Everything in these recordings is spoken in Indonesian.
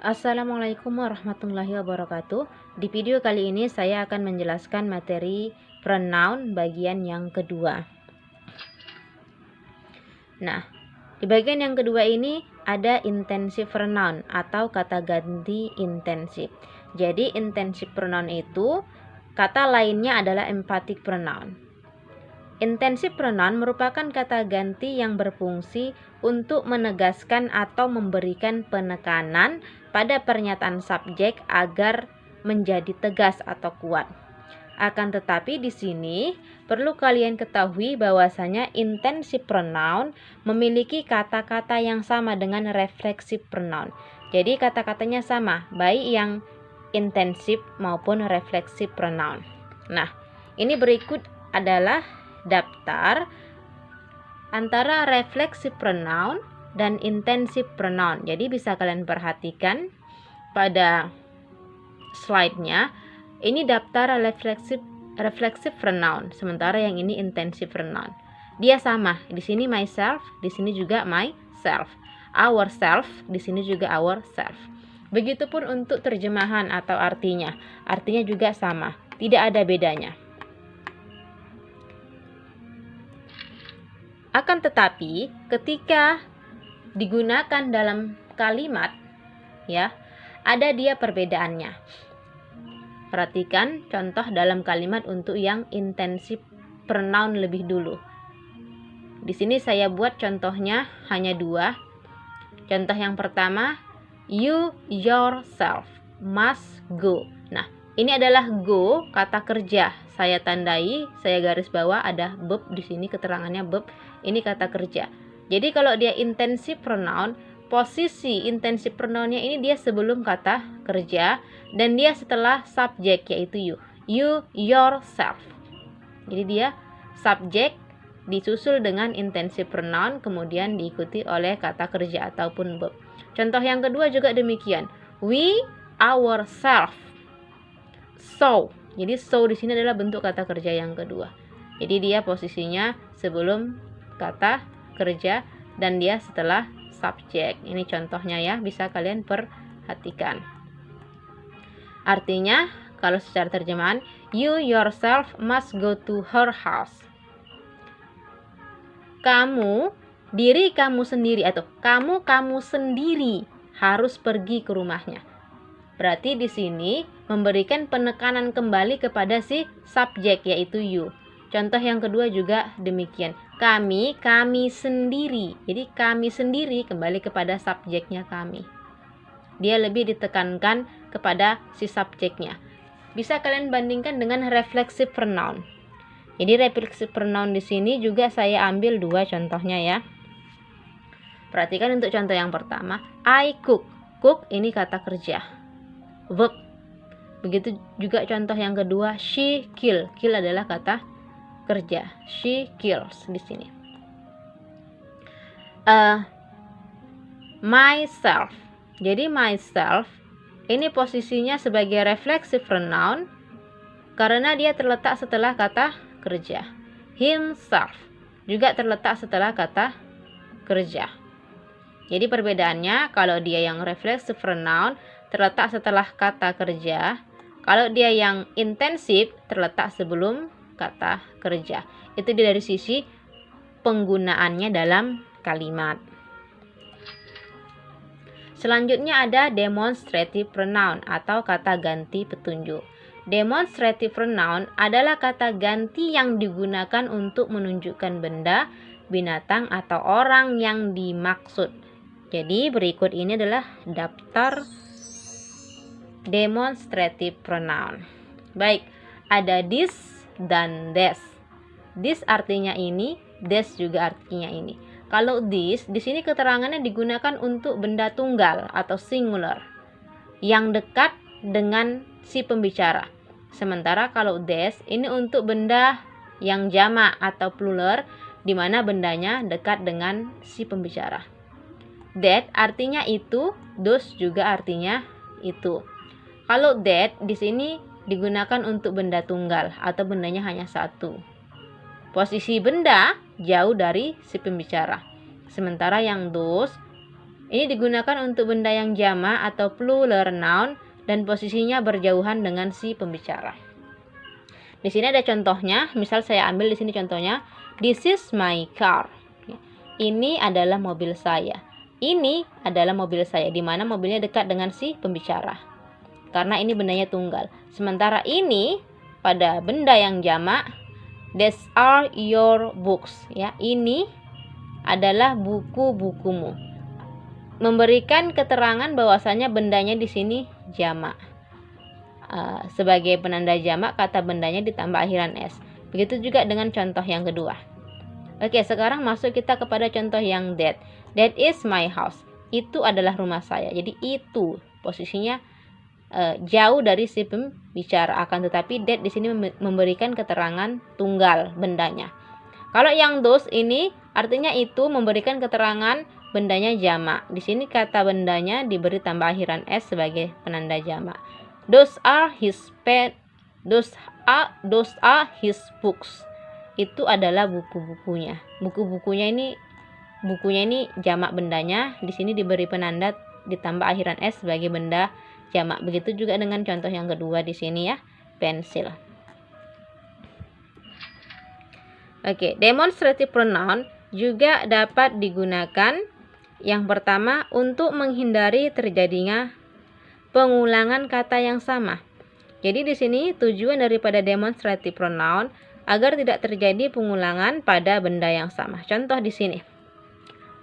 Assalamualaikum warahmatullahi wabarakatuh. Di video kali ini saya akan menjelaskan materi pronoun bagian yang kedua. Nah, di bagian yang kedua ini ada intensive pronoun atau kata ganti intensif. Jadi intensive pronoun itu kata lainnya adalah emphatic pronoun. Intensive pronoun merupakan kata ganti yang berfungsi untuk menegaskan atau memberikan penekanan pada pernyataan subjek agar menjadi tegas atau kuat. Akan tetapi di sini perlu kalian ketahui bahwasanya intensive pronoun memiliki kata-kata yang sama dengan reflexive pronoun. Jadi kata-katanya sama, baik yang intensif maupun reflexive pronoun. Nah, ini berikut adalah daftar antara reflexive pronoun dan intensive pronoun. Jadi bisa kalian perhatikan pada slide-nya. Ini daftar reflexive pronoun, sementara yang ini intensive pronoun. Dia sama. Di sini myself, di sini juga myself. Ourself, di sini juga ourself. Begitupun untuk terjemahan atau artinya. Artinya juga sama, tidak ada bedanya. Akan tetapi, ketika digunakan dalam kalimat, ya, ada dia perbedaannya. Perhatikan contoh dalam kalimat untuk yang intensif pronoun lebih dulu. Di sini saya buat contohnya hanya dua. Contoh yang pertama, you yourself must go. Nah, ini adalah go, kata kerja. Saya tandai, saya garis bawah ada verb di sini, keterangannya verb. Ini kata kerja. Jadi kalau dia intensive pronoun, posisi intensive pronounnya ini dia sebelum kata kerja dan dia setelah subjek yaitu you. You yourself. Jadi dia subjek disusul dengan intensive pronoun kemudian diikuti oleh kata kerja ataupun verb. Contoh yang kedua juga demikian. We ourselves. So. Jadi so di sini adalah bentuk kata kerja yang kedua. Jadi dia posisinya sebelum kata kerja dan dia setelah subjek. Ini contohnya ya, bisa kalian perhatikan. Artinya kalau secara terjemahan, you yourself must go to her house. Diri kamu sendiri atau kamu sendiri harus pergi ke rumahnya. Berarti di sini memberikan penekanan kembali kepada si subjek yaitu you. Contoh yang kedua juga demikian. Kami sendiri. Jadi kami sendiri kembali kepada subjeknya kami. Dia lebih ditekankan kepada si subjeknya. Bisa kalian bandingkan dengan reflexive pronoun. Jadi reflexive pronoun di sini juga saya ambil dua contohnya ya. Perhatikan untuk contoh yang pertama. I cook. Cook ini kata kerja. Verb. Begitu juga contoh yang kedua. She kill. Kill adalah kata kerja. She kills di sini. Myself. Jadi myself ini posisinya sebagai reflexive pronoun karena dia terletak setelah kata kerja. Himself juga terletak setelah kata kerja. Jadi perbedaannya kalau dia yang reflexive pronoun terletak setelah kata kerja, kalau dia yang intensif terletak sebelum kata kerja. Itu dari sisi penggunaannya dalam kalimat. Selanjutnya ada demonstrative pronoun atau kata ganti petunjuk. Demonstrative pronoun adalah kata ganti yang digunakan untuk menunjukkan benda, binatang, atau orang yang dimaksud. Jadi berikut ini adalah daftar demonstrative pronoun. Baik, ada this dan this. This artinya ini, this juga artinya ini. Kalau this di sini keterangannya digunakan untuk benda tunggal atau singular yang dekat dengan si pembicara. Sementara kalau this ini untuk benda yang jamak atau plural di mana bendanya dekat dengan si pembicara. That artinya itu, those juga artinya itu. Kalau that di sini digunakan untuk benda tunggal atau bendanya hanya satu. Posisi benda jauh dari si pembicara. Sementara yang those Ini digunakan untuk benda yang jamak atau plural noun dan posisinya berjauhan dengan si pembicara. Di sini ada contohnya, misal saya ambil di sini contohnya, this is my car. Ini adalah mobil saya. Ini adalah mobil saya, di mana mobilnya dekat dengan si pembicara. Karena ini bendanya tunggal. Sementara ini pada benda yang jamak, these are your books. Ya, ini adalah buku-bukumu. Memberikan keterangan bahwasanya bendanya di sini jamak. Sebagai penanda jamak, kata bendanya ditambah akhiran s. Begitu juga dengan contoh yang kedua. Oke, sekarang masuk kita kepada contoh yang that. That is my house. Itu adalah rumah saya. Jadi itu posisinya jauh dari si pembicara, akan tetapi that di sini memberikan keterangan tunggal bendanya. Kalau yang those ini artinya itu memberikan keterangan bendanya jamak. Di sini kata bendanya diberi tambah akhiran s sebagai penanda jamak. Those are his pen. Those are his books. Itu adalah buku-bukunya. Bukunya ini jamak bendanya. Di sini diberi penanda ditambah akhiran s sebagai benda jamak. Begitu juga dengan contoh yang kedua di sini ya, pensil. Oke, demonstrative pronoun juga dapat digunakan yang pertama untuk menghindari terjadinya pengulangan kata yang sama. Jadi di sini tujuan daripada demonstrative pronoun agar tidak terjadi pengulangan pada benda yang sama. Contoh di sini.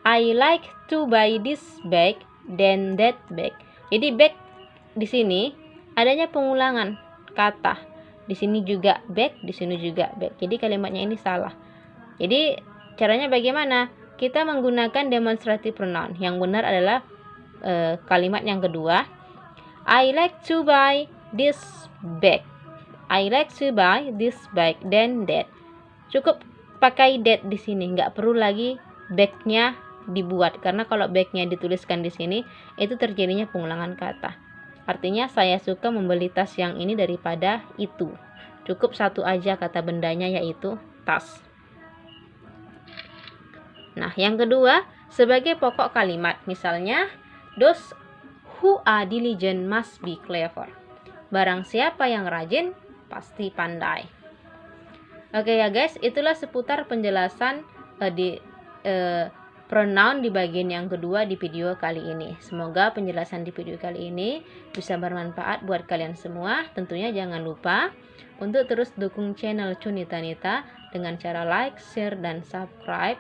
I like to buy this bag than that bag. Jadi bag di sini adanya pengulangan kata. Di sini juga bag, di sini juga bag. Jadi kalimatnya ini salah. Jadi caranya bagaimana? Kita menggunakan demonstrative pronoun. Yang benar adalah kalimat yang kedua. I like to buy this bag. I like to buy this bag than that. Cukup pakai that di sini, nggak perlu lagi bagnya dibuat, karena kalau bagnya dituliskan di sini itu terjadinya pengulangan kata. Artinya saya suka membeli tas yang ini daripada itu. Cukup satu aja kata bendanya, yaitu tas. Nah, yang kedua sebagai pokok kalimat, misalnya those who are diligent must be clever. Barang siapa yang rajin pasti pandai. Oke ya guys, itulah seputar penjelasan pronoun di bagian yang kedua di video kali ini. Semoga penjelasan di video kali ini bisa bermanfaat buat kalian semua. Tentunya jangan lupa untuk terus dukung channel Cunita Nita dengan cara like, share, dan subscribe,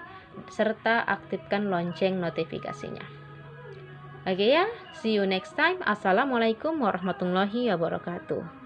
serta aktifkan lonceng notifikasinya. Oke ya, see you next time. Assalamualaikum warahmatullahi wabarakatuh.